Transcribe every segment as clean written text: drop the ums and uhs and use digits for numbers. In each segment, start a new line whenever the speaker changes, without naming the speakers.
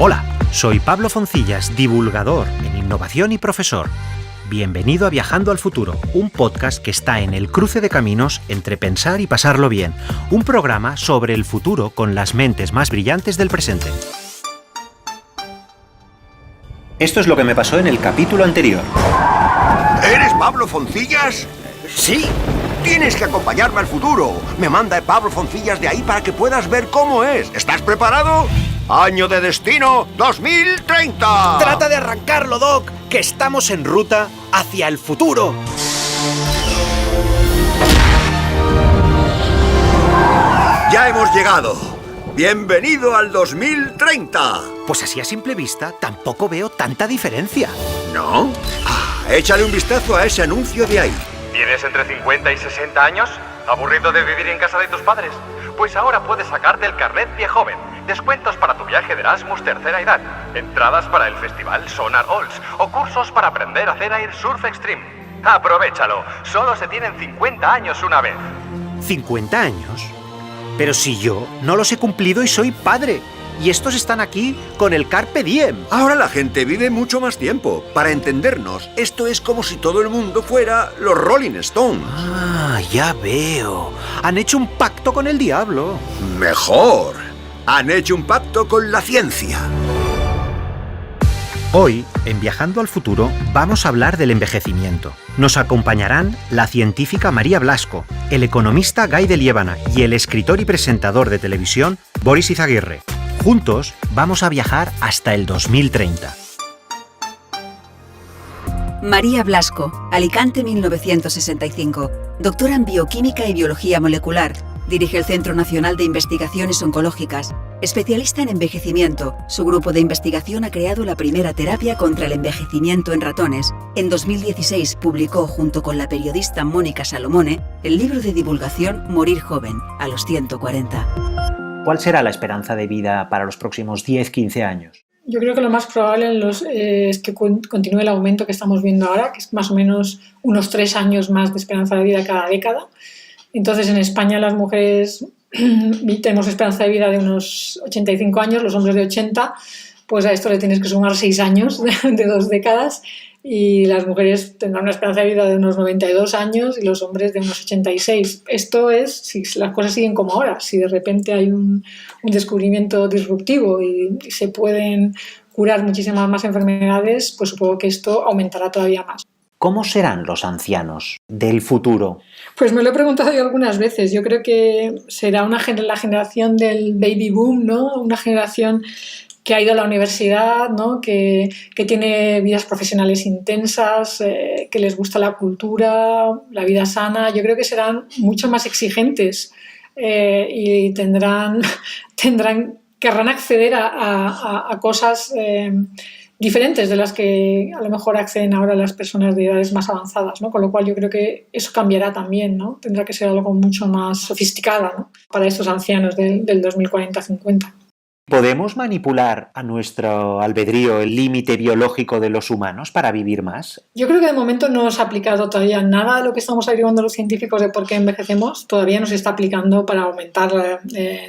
Hola, soy Pablo Foncillas, divulgador en innovación y profesor. Bienvenido a Viajando al Futuro, un podcast que está en el cruce de caminos entre pensar y pasarlo bien. Un programa sobre el futuro con las mentes más brillantes del presente. Esto es lo que me pasó en el capítulo anterior.
¿Eres Pablo Foncillas?
Sí.
Tienes que acompañarme al futuro. Me manda Pablo Foncillas de ahí para que puedas ver cómo es. ¿Estás preparado? Año de destino 2030.
Trata de arrancarlo, Doc, que estamos en ruta hacia el futuro.
Ya hemos llegado. Bienvenido al 2030.
Pues así a simple vista tampoco veo tanta diferencia.
¿No? Échale un vistazo a ese anuncio de ahí.
¿Tienes entre 50 y 60 años? ¿Aburrido de vivir en casa de tus padres? Pues ahora puedes sacarte el carnet Viejoven. Descuentos para tu viaje de Erasmus tercera edad. Entradas para el festival Sonar Olds. O cursos para aprender a hacer Air Surf Extreme. ¡Aprovéchalo! Solo se tienen 50 años una vez.
¿50 años? Pero si yo no los he cumplido y soy padre. Y estos están aquí con el Carpe Diem.
Ahora la gente vive mucho más tiempo. Para entendernos, esto es como si todo el mundo fuera los Rolling Stones.
Ah, ya veo. Han hecho un pacto con el diablo.
Mejor. Han hecho un pacto con la ciencia.
Hoy, en Viajando al Futuro, vamos a hablar del envejecimiento. Nos acompañarán la científica María Blasco, el economista Guy de Liébana y el escritor y presentador de televisión Boris Izaguirre. Juntos vamos a viajar hasta el 2030.
María Blasco, Alicante 1965, doctora en Bioquímica y Biología Molecular. Dirige el Centro Nacional de Investigaciones Oncológicas. Especialista en envejecimiento, su grupo de investigación ha creado la primera terapia contra el envejecimiento en ratones. En 2016 publicó, junto con la periodista Mónica Salomone, el libro de divulgación Morir joven, a los 140.
¿Cuál será la esperanza de vida para los próximos 10-15 años?
Yo creo que lo más probable es que continúe el aumento que estamos viendo ahora, que es más o menos unos 3 años más de esperanza de vida cada década. Entonces, en España las mujeres tenemos esperanza de vida de unos 85 años, los hombres de 80, pues a esto le tienes que sumar 6 años de 2 décadas, y las mujeres tendrán una esperanza de vida de unos 92 años y los hombres de unos 86. Esto es si las cosas siguen como ahora, si de repente hay un descubrimiento disruptivo y se pueden curar muchísimas más enfermedades, pues supongo que esto aumentará todavía más.
¿Cómo serán los ancianos del futuro?
Pues me lo he preguntado yo algunas veces. Yo creo que será la generación del baby boom, ¿no? Una generación que ha ido a la universidad, ¿no? Que tiene vidas profesionales intensas, que les gusta la cultura, la vida sana. Yo creo que serán mucho más exigentes y querrán acceder a cosas diferentes de las que a lo mejor acceden ahora las personas de edades más avanzadas, ¿no? Con lo cual yo creo que eso cambiará también, ¿no? Tendrá que ser algo mucho más sofisticado, ¿no? Para estos ancianos del 2040-50.
¿Podemos manipular a nuestro albedrío el límite biológico de los humanos para vivir más?
Yo creo que de momento no se ha aplicado todavía nada de lo que estamos averiguando los científicos de por qué envejecemos. Todavía no se está aplicando para aumentar,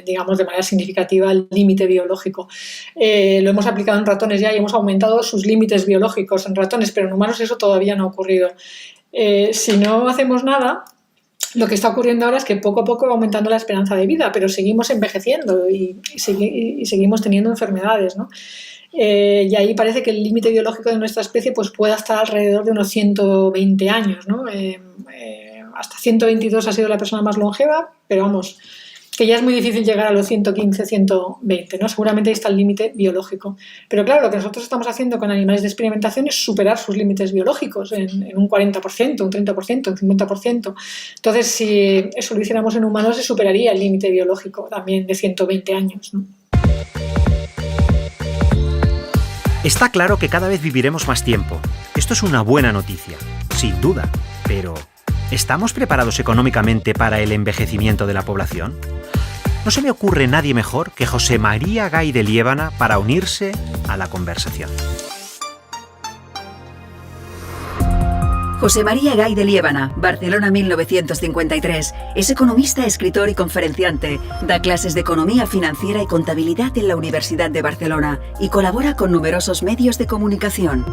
digamos, de manera significativa el límite biológico. Lo hemos aplicado en ratones ya y hemos aumentado sus límites biológicos en ratones, pero en humanos eso todavía no ha ocurrido. Si no hacemos nada, lo que está ocurriendo ahora es que poco a poco va aumentando la esperanza de vida, pero seguimos envejeciendo y seguimos teniendo enfermedades, ¿no? Y ahí parece que el límite biológico de nuestra especie pues pueda estar alrededor de unos 120 años, ¿no? Hasta 122 ha sido la persona más longeva, pero vamos, que ya es muy difícil llegar a los 115, 120, ¿no? Seguramente ahí está el límite biológico. Pero claro, lo que nosotros estamos haciendo con animales de experimentación es superar sus límites biológicos en un 40%, un 30%, un 50%. Entonces, si eso lo hiciéramos en humanos, se superaría el límite biológico también de 120 años, ¿no?
Está claro que cada vez viviremos más tiempo. Esto es una buena noticia, sin duda, pero ¿estamos preparados económicamente para el envejecimiento de la población? No se me ocurre nadie mejor que José María Guy de Liébana para unirse a la conversación.
José María Gay de Liébana, Barcelona 1953. Es economista, escritor y conferenciante. Da clases de economía financiera y contabilidad en la Universidad de Barcelona y colabora con numerosos medios de comunicación.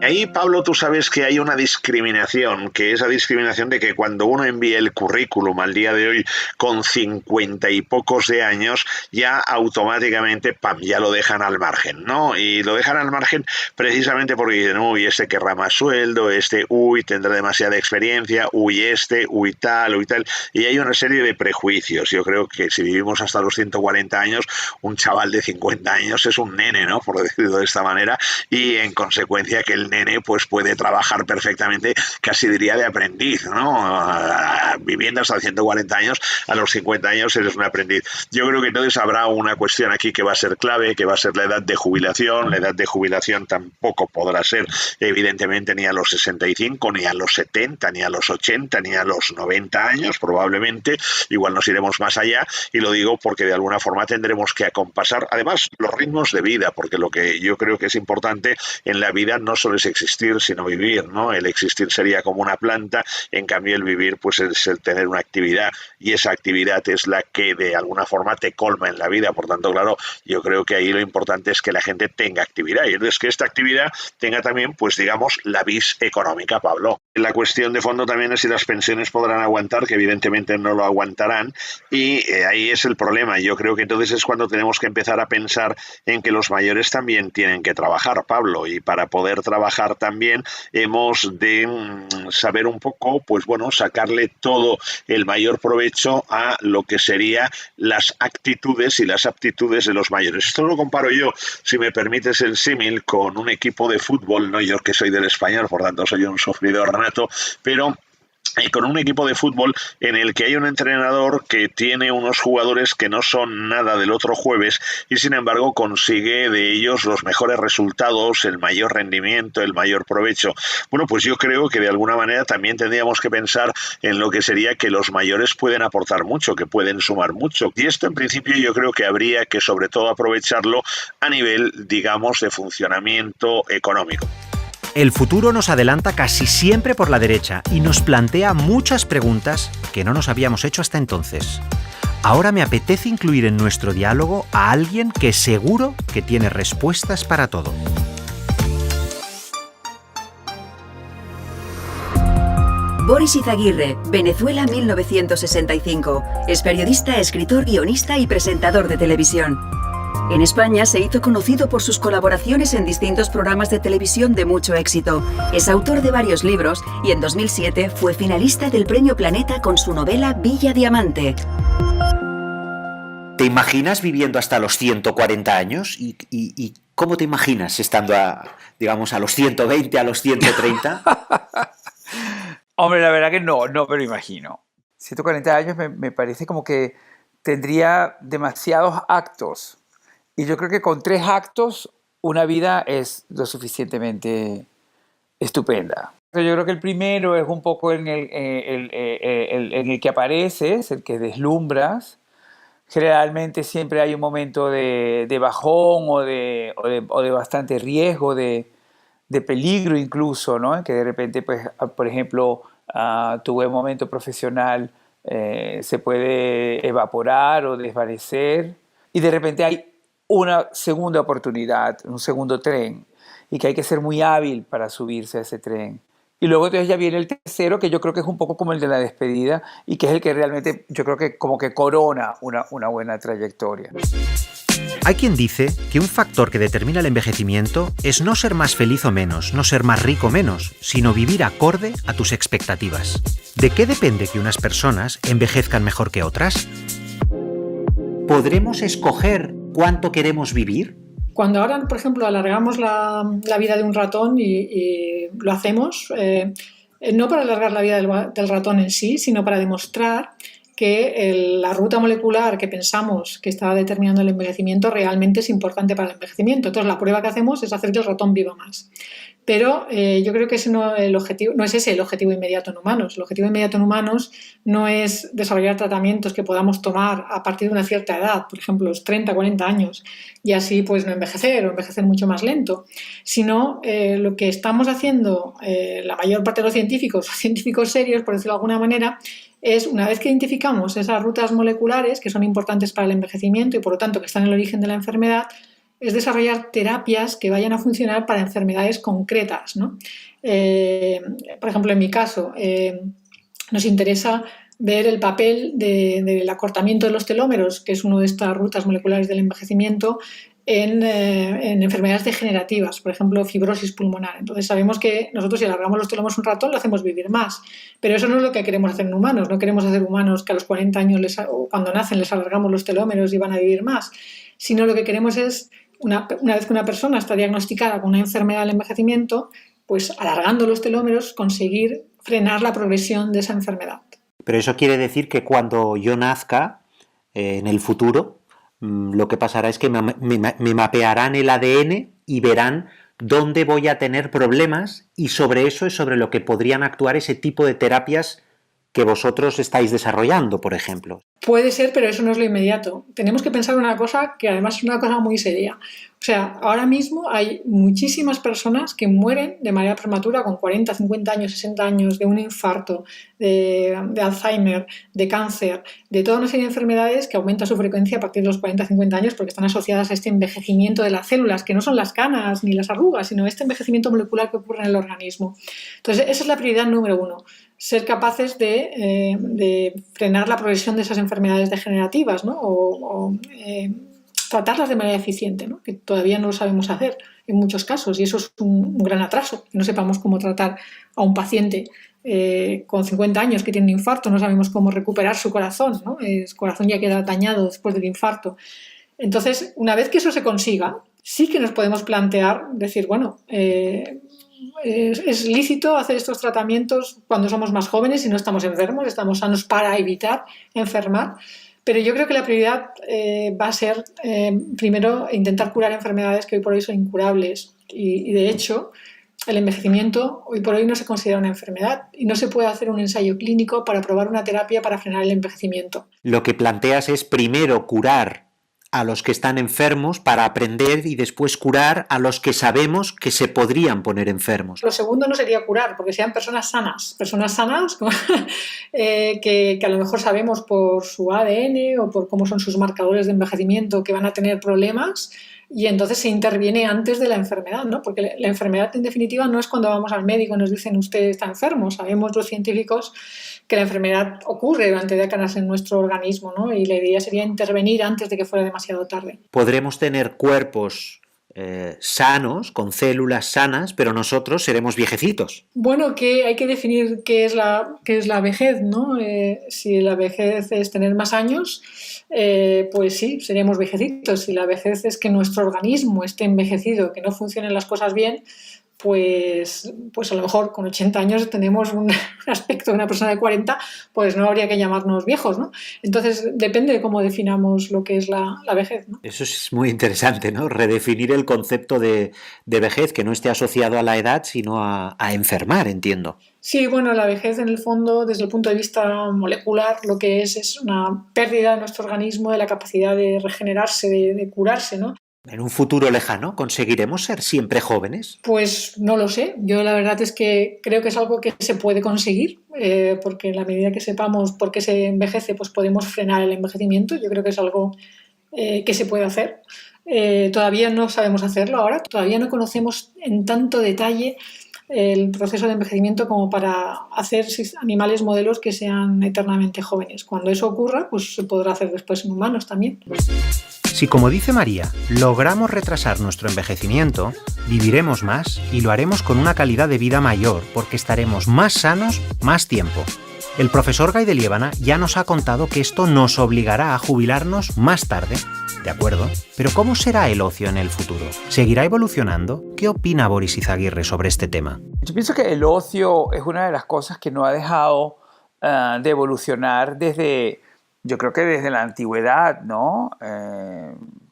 Ahí, Pablo, tú sabes que hay una discriminación, que esa discriminación de que cuando uno envía el currículum al día de hoy con 50 y pocos de años, ya automáticamente, ¡pam!, ya lo dejan al margen, ¿no? Y lo dejan al margen precisamente porque dicen, uy, este querrá más sueldo, este, uy, tendrá demasiada experiencia, uy, tal, uy, tal. Y hay una serie de prejuicios. Yo creo que si vivimos hasta los 140 años, un chaval de 50 años es un nene, ¿no?, por decirlo de esta manera, y en consecuencia que el nene pues puede trabajar perfectamente, casi diría de aprendiz, ¿no? Viviendo hasta 140 años, a los 50 años eres un aprendiz. Yo creo que entonces habrá una cuestión aquí que va a ser clave, que va a ser la edad de jubilación. La edad de jubilación tampoco podrá ser, evidentemente, ni a los 65, ni a los 70, ni a los 80, ni a los 90 años, probablemente. Igual nos iremos más allá, y lo digo porque de alguna forma tendremos que acompasar, además, los ritmos de vida, porque lo que yo creo que es importante en la vida no solo es existir, sino vivir, ¿no? El existir sería como una planta, en cambio el vivir pues es el tener una actividad, y esa actividad es la que de alguna forma te colma en la vida. Por tanto, claro, yo creo que ahí lo importante es que la gente tenga actividad, y entonces que esta actividad tenga también, pues digamos, la vis económica, Pablo. La cuestión de fondo también es si las pensiones podrán aguantar, que evidentemente no lo aguantarán, y ahí es el problema. Yo creo que entonces es cuando tenemos que empezar a pensar en que los mayores también tienen que trabajar, Pablo, y para poder trabajar también hemos de saber un poco, pues bueno, sacarle todo el mayor provecho a lo que serían las actitudes y las aptitudes de los mayores. Esto lo comparo yo, si me permites el símil, con un equipo de fútbol, no yo que soy del Español, por tanto soy un sufridor nato, pero con un equipo de fútbol en el que hay un entrenador que tiene unos jugadores que no son nada del otro jueves, y sin embargo consigue de ellos los mejores resultados, el mayor rendimiento, el mayor provecho. Bueno, pues yo creo que de alguna manera también tendríamos que pensar en lo que sería que los mayores pueden aportar mucho, que pueden sumar mucho, y esto en principio yo creo que habría que sobre todo aprovecharlo a nivel, digamos, de funcionamiento económico.
El futuro nos adelanta casi siempre por la derecha y nos plantea muchas preguntas que no nos habíamos hecho hasta entonces. Ahora me apetece incluir en nuestro diálogo a alguien que seguro que tiene respuestas para todo.
Boris Izaguirre, Venezuela 1965. Es periodista, escritor, guionista y presentador de televisión. En España se hizo conocido por sus colaboraciones en distintos programas de televisión de mucho éxito. Es autor de varios libros y en 2007 fue finalista del Premio Planeta con su novela Villa Diamante.
¿Te imaginas viviendo hasta los 140 años? ¿Y cómo te imaginas estando digamos, a los 120, a los 130?
Hombre, la verdad que no me lo imagino. 140 años me parece como que tendría demasiados actos. Y yo creo que con 3 actos una vida es lo suficientemente estupenda. Yo creo que el primero es un poco en el que apareces, el que deslumbras. Generalmente siempre hay un momento de bajón o de bastante riesgo, de peligro incluso, ¿no? En que de repente, pues, por ejemplo, tu buen momento profesional se puede evaporar o desvanecer, y de repente hay una segunda oportunidad, un segundo tren, y que hay que ser muy hábil para subirse a ese tren. Y luego entonces ya viene el tercero, que yo creo que es un poco como el de la despedida, y que es el que realmente yo creo que como que corona una buena trayectoria.
Hay quien dice que un factor que determina el envejecimiento es no ser más feliz o menos, no ser más rico o menos, sino vivir acorde a tus expectativas. ¿De qué depende que unas personas envejezcan mejor que otras?
¿Podremos escoger cuánto queremos vivir?
Cuando ahora, por ejemplo, alargamos la vida de un ratón y lo hacemos, no para alargar la vida del ratón en sí, sino para demostrar que la ruta molecular que pensamos que está determinando el envejecimiento realmente es importante para el envejecimiento. Entonces, la prueba que hacemos es hacer que el ratón viva más. Pero yo creo que ese no es ese el objetivo inmediato en humanos. El objetivo inmediato en humanos no es desarrollar tratamientos que podamos tomar a partir de una cierta edad, por ejemplo, los 30, 40 años, y así pues no envejecer o envejecer mucho más lento, sino lo que estamos haciendo la mayor parte de los científicos serios, por decirlo de alguna manera, es una vez que identificamos esas rutas moleculares que son importantes para el envejecimiento y por lo tanto que están en el origen de la enfermedad, es desarrollar terapias que vayan a funcionar para enfermedades concretas, ¿no? Por ejemplo, en mi caso, nos interesa ver el papel del acortamiento de los telómeros, que es una de estas rutas moleculares del envejecimiento, en enfermedades degenerativas, por ejemplo, fibrosis pulmonar. Entonces sabemos que nosotros si alargamos los telómeros un ratón lo hacemos vivir más, pero eso no es lo que queremos hacer en humanos. No queremos hacer humanos que a los 40 años o cuando nacen les alargamos los telómeros y van a vivir más, sino lo que queremos es una vez que una persona está diagnosticada con una enfermedad del envejecimiento, pues alargando los telómeros conseguir frenar la progresión de esa enfermedad.
Pero eso quiere decir que cuando yo nazca, en el futuro, lo que pasará es que me mapearán el ADN y verán dónde voy a tener problemas y sobre eso es sobre lo que podrían actuar ese tipo de terapias que vosotros estáis desarrollando, por ejemplo.
Puede ser, pero eso no es lo inmediato. Tenemos que pensar una cosa que además es una cosa muy seria. O sea, ahora mismo hay muchísimas personas que mueren de manera prematura con 40, 50 años, 60 años de un infarto, de Alzheimer, de cáncer, de toda una serie de enfermedades que aumenta su frecuencia a partir de los 40, 50 años porque están asociadas a este envejecimiento de las células, que no son las canas ni las arrugas, sino este envejecimiento molecular que ocurre en el organismo. Entonces, esa es la prioridad número uno. Ser capaces de frenar la progresión de esas enfermedades degenerativas, ¿no? o tratarlas de manera eficiente, ¿no? Que todavía no lo sabemos hacer en muchos casos y eso es un gran atraso, que no sepamos cómo tratar a un paciente con 50 años que tiene un infarto, no sabemos cómo recuperar su corazón, ¿no? El corazón ya queda dañado después del infarto. Entonces, una vez que eso se consiga, sí que nos podemos plantear, decir, bueno, es lícito hacer estos tratamientos cuando somos más jóvenes y no estamos enfermos, estamos sanos para evitar enfermar. Pero yo creo que la prioridad va a ser, primero, intentar curar enfermedades que hoy por hoy son incurables. Y de hecho, el envejecimiento hoy por hoy no se considera una enfermedad y no se puede hacer un ensayo clínico para probar una terapia para frenar el envejecimiento.
Lo que planteas es primero curar a los que están enfermos para aprender y después curar a los que sabemos que se podrían poner enfermos.
Lo segundo no sería curar, porque sean personas sanas que a lo mejor sabemos por su ADN o por cómo son sus marcadores de envejecimiento que van a tener problemas y entonces se interviene antes de la enfermedad, ¿no? Porque la enfermedad en definitiva no es cuando vamos al médico y nos dicen usted está enfermo. Sabemos los científicos que la enfermedad ocurre durante décadas en nuestro organismo, ¿no? Y la idea sería intervenir antes de que fuera demasiado tarde.
Podremos tener cuerpos sanos, con células sanas, pero nosotros seremos viejecitos.
Bueno, que hay que definir qué es la vejez, ¿no? Si la vejez es tener más años, pues sí, seríamos viejecitos. Si la vejez es que nuestro organismo esté envejecido, que no funcionen las cosas bien, pues a lo mejor con 80 años tenemos un aspecto de una persona de 40, pues no habría que llamarnos viejos, ¿no? Entonces depende de cómo definamos lo que es la vejez, ¿no?
Eso es muy interesante, ¿no? Redefinir el concepto de vejez, que no esté asociado a la edad, sino a enfermar, entiendo.
Sí, bueno, la vejez en el fondo, desde el punto de vista molecular, lo que es una pérdida de nuestro organismo de la capacidad de regenerarse, de curarse, ¿no?
¿En un futuro lejano conseguiremos ser siempre jóvenes?
Pues no lo sé. Yo la verdad es que creo que es algo que se puede conseguir, porque en la medida que sepamos por qué se envejece, pues podemos frenar el envejecimiento. Yo creo que es algo que se puede hacer. Todavía no sabemos hacerlo ahora. Todavía no conocemos en tanto detalle el proceso de envejecimiento como para hacer animales modelos que sean eternamente jóvenes. Cuando eso ocurra, pues se podrá hacer después en humanos también.
Si, como dice María, logramos retrasar nuestro envejecimiento, viviremos más y lo haremos con una calidad de vida mayor porque estaremos más sanos más tiempo. El profesor Guy de Liébana ya nos ha contado que esto nos obligará a jubilarnos más tarde. De acuerdo, pero ¿cómo será el ocio en el futuro? ¿Seguirá evolucionando? ¿Qué opina Boris Izaguirre sobre este tema?
Yo pienso que el ocio es una de las cosas que no ha dejado de evolucionar yo creo que desde la antigüedad, ¿no?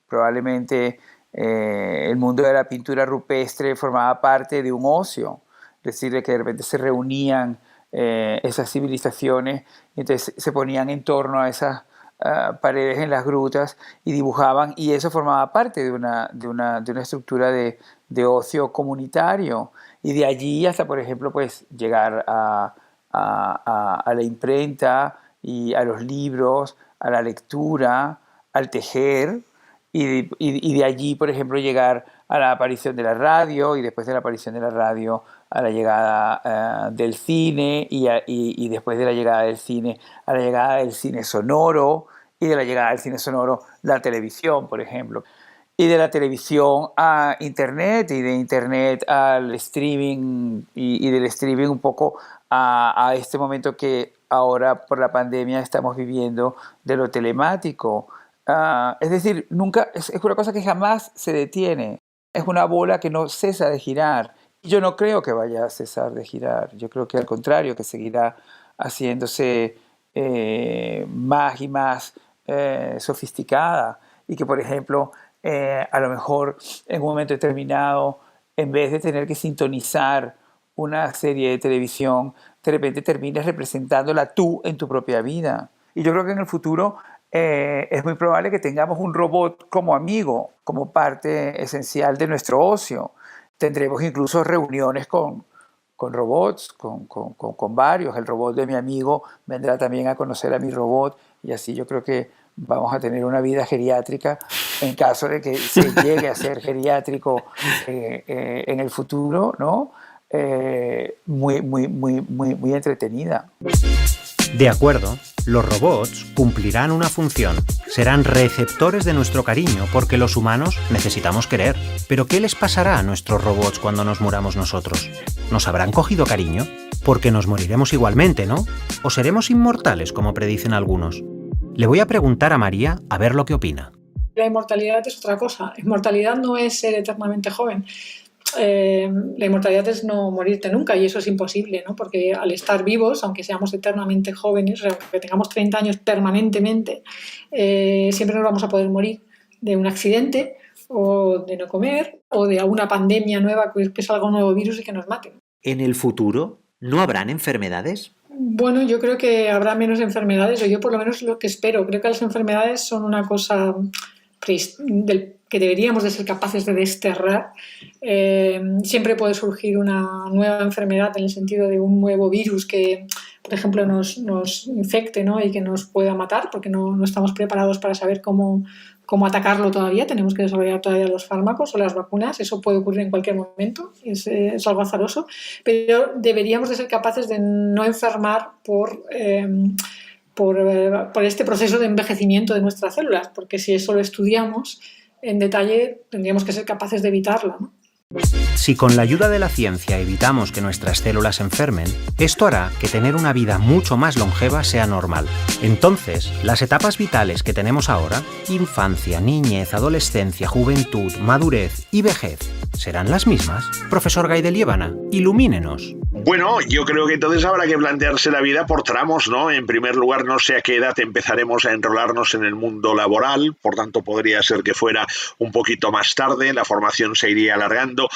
Probablemente el mundo de la pintura rupestre formaba parte de un ocio, es decir, de que de repente se reunían esas civilizaciones, y entonces se ponían en torno a esas paredes en las grutas y dibujaban, y eso formaba parte de una estructura de ocio comunitario, y de allí hasta, por ejemplo, pues llegar a la imprenta y a los libros, a la lectura, al tejer, y de allí, por ejemplo, llegar a la aparición de la radio, y después de la aparición de la radio a la llegada del cine, y después de la llegada del cine a la llegada del cine sonoro, y de la llegada del cine sonoro la televisión, por ejemplo. Y de la televisión a Internet, y de Internet al streaming, y del streaming un poco a este momento que ahora por la pandemia estamos viviendo de lo telemático. Es decir, es una cosa que jamás se detiene. Es una bola que no cesa de girar. Yo no creo que vaya a cesar de girar. Yo creo que al contrario, que seguirá haciéndose más y más sofisticada. Y que, por ejemplo, a lo mejor en un momento determinado, en vez de tener que sintonizar una serie de televisión, de repente termines representándola tú en tu propia vida. Y yo creo que en el futuro es muy probable que tengamos un robot como amigo, como parte esencial de nuestro ocio. Tendremos incluso reuniones con robots, con varios. El robot de mi amigo vendrá también a conocer a mi robot, y así yo creo que vamos a tener una vida geriátrica en caso de que se llegue a ser geriátrico en el futuro, ¿no? Muy entretenida.
De acuerdo, los robots cumplirán una función. Serán receptores de nuestro cariño porque los humanos necesitamos querer. Pero ¿qué les pasará a nuestros robots cuando nos muramos nosotros? ¿Nos habrán cogido cariño? Porque nos moriremos igualmente, ¿no? ¿O seremos inmortales, como predicen algunos? Le voy a preguntar a María a ver lo que opina.
La inmortalidad es otra cosa. Inmortalidad no es ser eternamente joven. La inmortalidad es no morirte nunca, y eso es imposible, ¿no? Porque al estar vivos, aunque seamos eternamente jóvenes, aunque tengamos 30 años permanentemente, siempre nos vamos a poder morir de un accidente, o de no comer, o de alguna pandemia nueva que salga un nuevo virus y que nos mate.
¿En el futuro no habrán enfermedades?
Bueno, yo creo que habrá menos enfermedades, o yo por lo menos lo que espero. Creo que las enfermedades son una cosa que deberíamos de ser capaces de desterrar. Siempre puede surgir una nueva enfermedad en el sentido de un nuevo virus que, por ejemplo, nos infecte, ¿no? Y que nos pueda matar, porque no estamos preparados para saber cómo atacarlo todavía. Tenemos que desarrollar todavía los fármacos o las vacunas. Eso puede ocurrir en cualquier momento, es algo azaroso, pero deberíamos de ser capaces de no enfermar por este proceso de envejecimiento de nuestras células, porque si eso lo estudiamos en detalle, tendríamos que ser capaces de evitarlo, ¿no?
Si con la ayuda de la ciencia evitamos que nuestras células se enfermen, esto hará que tener una vida mucho más longeva sea normal. Entonces, las etapas vitales que tenemos ahora, infancia, niñez, adolescencia, juventud, madurez y vejez, ¿serán las mismas? Profesor Gay de Liébana, ilumínenos.
Bueno, yo creo que entonces habrá que plantearse la vida por tramos, ¿no? En primer lugar, no sé a qué edad empezaremos a enrolarnos en el mundo laboral, por tanto podría ser que fuera un poquito más tarde, la formación se iría alargando.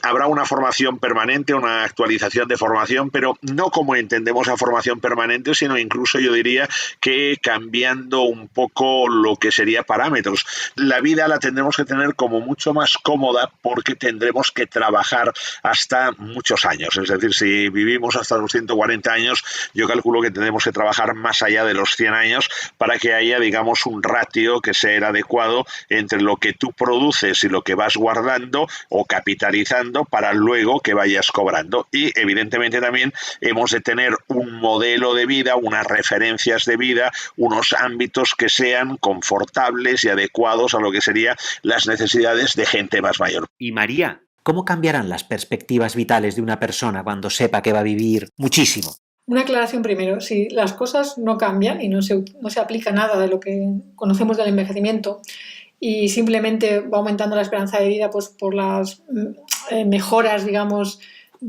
Habrá una formación permanente, una actualización de formación, pero no como entendemos la formación permanente, sino incluso yo diría que cambiando un poco lo que sería parámetros. La vida la tendremos que tener como mucho más cómoda porque tendremos que trabajar hasta muchos años. Es decir, si vivimos hasta los 140 años, yo calculo que tendremos que trabajar más allá de los 100 años para que haya, digamos, un ratio que sea adecuado entre lo que tú produces y lo que vas guardando o capitalizando para luego que vayas cobrando. Y evidentemente también hemos de tener un modelo de vida, unas referencias de vida, unos ámbitos que sean confortables y adecuados a lo que serían las necesidades de gente más mayor.
Y María, ¿cómo cambiarán las perspectivas vitales de una persona cuando sepa que va a vivir muchísimo?
Una aclaración primero. Si las cosas no cambian y no se aplica nada de lo que conocemos del envejecimiento, y simplemente va aumentando la esperanza de vida pues por las mejoras, digamos,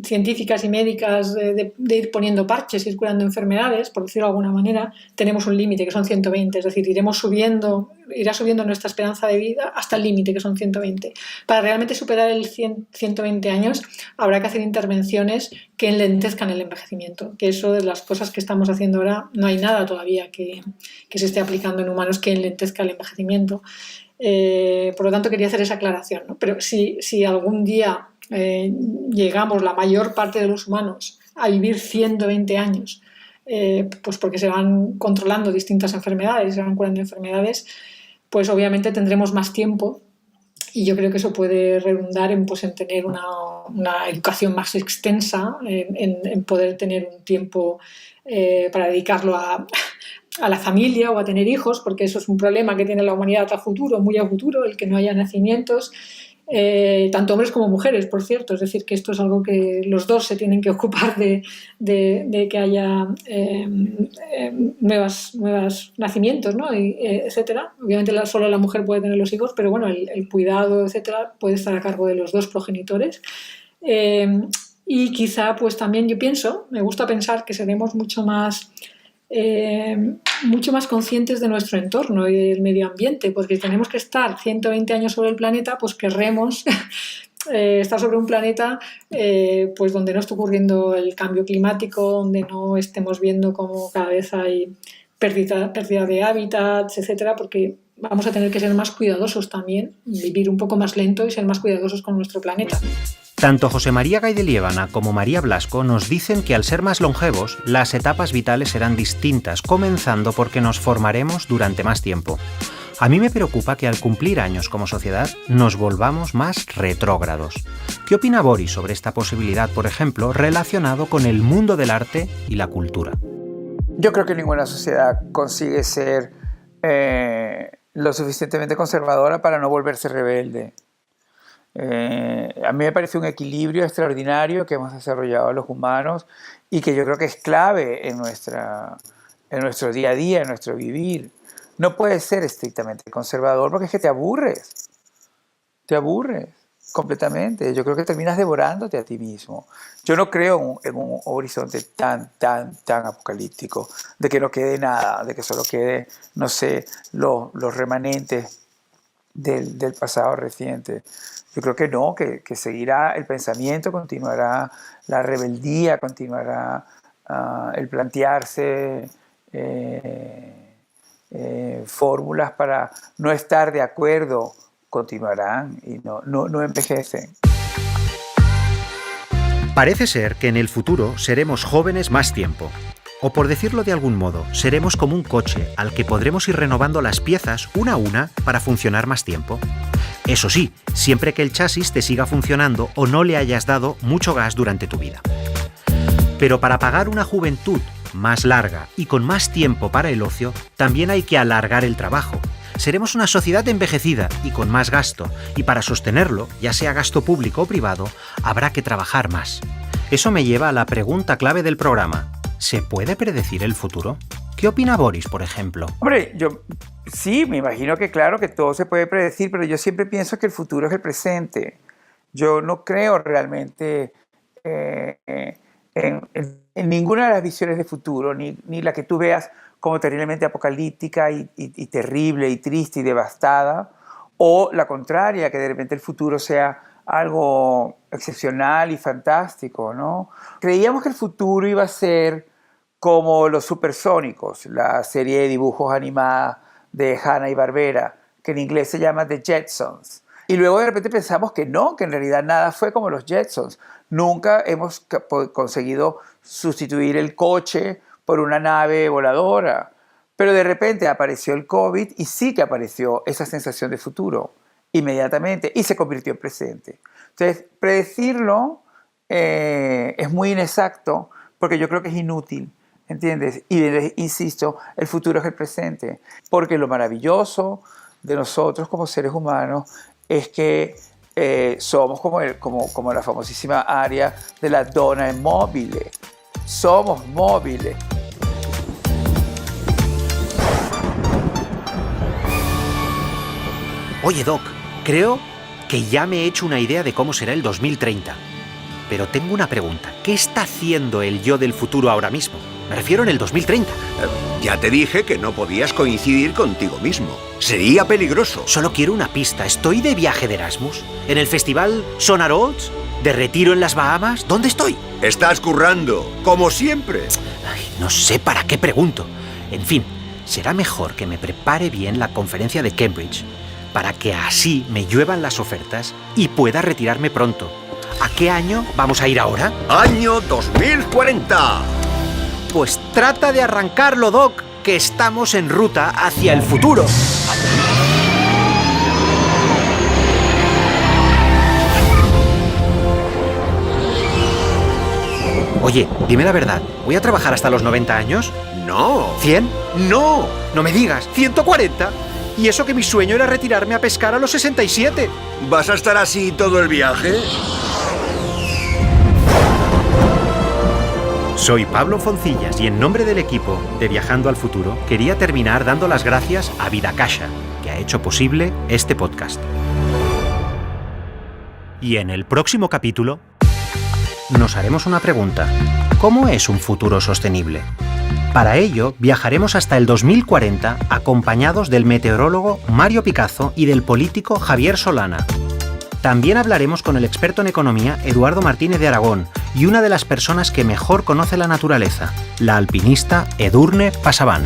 científicas y médicas de ir poniendo parches, ir curando enfermedades, por decirlo de alguna manera, tenemos un límite que son 120, es decir, irá subiendo nuestra esperanza de vida hasta el límite que son 120. Para realmente superar el 120 años habrá que hacer intervenciones que enlentezcan el envejecimiento, que eso de las cosas que estamos haciendo ahora no hay nada todavía que se esté aplicando en humanos que enlentezca el envejecimiento. Por lo tanto, quería hacer esa aclaración, ¿no? Pero si algún día llegamos, la mayor parte de los humanos, a vivir 120 años, pues porque se van controlando distintas enfermedades, se van curando enfermedades, pues obviamente tendremos más tiempo y yo creo que eso puede redundar en tener una educación más extensa, en poder tener un tiempo para dedicarlo a la familia o a tener hijos, porque eso es un problema que tiene la humanidad a futuro, muy a futuro, el que no haya nacimientos. Tanto hombres como mujeres, por cierto, es decir, que esto es algo que los dos se tienen que ocupar de que haya nuevos nacimientos, ¿no? Etcétera. Obviamente solo la mujer puede tener los hijos, pero bueno, el cuidado, etcétera, puede estar a cargo de los dos progenitores. Y quizá, pues también me gusta pensar que seremos mucho más conscientes de nuestro entorno y del medio ambiente, porque tenemos que estar 120 años sobre el planeta, pues querremos estar sobre un planeta pues donde no esté ocurriendo el cambio climático, donde no estemos viendo cómo cada vez hay pérdida de hábitats, etcétera, porque vamos a tener que ser más cuidadosos también, vivir un poco más lento y ser más cuidadosos con nuestro planeta.
Tanto José María Gay de Liébana como María Blasco nos dicen que al ser más longevos, las etapas vitales serán distintas, comenzando porque nos formaremos durante más tiempo. A mí me preocupa que al cumplir años como sociedad nos volvamos más retrógrados. ¿Qué opina Boris sobre esta posibilidad, por ejemplo, relacionado con el mundo del arte y la cultura?
Yo creo que ninguna sociedad consigue ser lo suficientemente conservadora para no volverse rebelde. A mí me parece un equilibrio extraordinario que hemos desarrollado los humanos y que yo creo que es clave en nuestro día a día, en nuestro vivir. No puedes ser estrictamente conservador porque es que te aburres completamente. Yo creo que terminas devorándote a ti mismo. Yo no creo en un horizonte tan apocalíptico, de que no quede nada, de que solo quede, no sé, los remanentes del pasado reciente. Yo creo que no, que seguirá el pensamiento, continuará la rebeldía, continuará el plantearse fórmulas para no estar de acuerdo, continuarán y no envejecen.
Parece ser que en el futuro seremos jóvenes más tiempo. O por decirlo de algún modo, seremos como un coche al que podremos ir renovando las piezas una a una para funcionar más tiempo. Eso sí, siempre que el chasis te siga funcionando o no le hayas dado mucho gas durante tu vida. Pero para pagar una juventud más larga y con más tiempo para el ocio, también hay que alargar el trabajo. Seremos una sociedad envejecida y con más gasto, y para sostenerlo, ya sea gasto público o privado, habrá que trabajar más. Eso me lleva a la pregunta clave del programa. ¿Se puede predecir el futuro? ¿Qué opina Boris, por ejemplo?
Hombre, yo sí, me imagino que claro que todo se puede predecir, pero yo siempre pienso que el futuro es el presente. Yo no creo realmente en ninguna de las visiones de futuro, ni la que tú veas como terriblemente apocalíptica y terrible y triste y devastada, o la contraria, que de repente el futuro sea algo excepcional y fantástico, ¿no? Creíamos que el futuro iba a ser como Los Supersónicos, la serie de dibujos animada de Hanna-Barbera, que en inglés se llama The Jetsons. Y luego de repente pensamos que no, que en realidad nada fue como los Jetsons. Nunca hemos conseguido sustituir el coche por una nave voladora. Pero de repente apareció el COVID y sí que apareció esa sensación de futuro inmediatamente y se convirtió en presente. Entonces, predecirlo es muy inexacto porque yo creo que es inútil, ¿entiendes? Y insisto, el futuro es el presente, porque lo maravilloso de nosotros como seres humanos es que somos como la famosísima área de la donna mobile. Somos móviles.
Oye, Doc, creo que ya me he hecho una idea de cómo será el 2030. pero tengo una pregunta. ¿Qué está haciendo el yo del futuro ahora mismo? Me refiero en el 2030.
Ya te dije que no podías coincidir contigo mismo. Sería peligroso.
Solo quiero una pista. ¿Estoy de viaje de Erasmus? ¿En el festival Sonar Oats? ¿De retiro en las Bahamas? ¿Dónde estoy?
Estás currando, como siempre.
Ay, no sé para qué pregunto. En fin, será mejor que me prepare bien la conferencia de Cambridge, para que así me lluevan las ofertas y pueda retirarme pronto. ¿A qué año vamos a ir ahora?
Año 2040.
Pues trata de arrancarlo, Doc, que estamos en ruta hacia el futuro. Oye, dime la verdad, ¿voy a trabajar hasta los 90 años?
No.
¿100?
No.
No me digas, ¿140? Y eso que mi sueño era retirarme a pescar a los 67.
¿Vas a estar así todo el viaje?
Soy Pablo Foncillas y en nombre del equipo de Viajando al Futuro quería terminar dando las gracias a VidaCasha, que ha hecho posible este podcast. Y en el próximo capítulo nos haremos una pregunta. ¿Cómo es un futuro sostenible? Para ello, viajaremos hasta el 2040 acompañados del meteorólogo Mario Picazo y del político Javier Solana. También hablaremos con el experto en economía Eduardo Martínez de Aragón y una de las personas que mejor conoce la naturaleza, la alpinista Edurne Pasaban.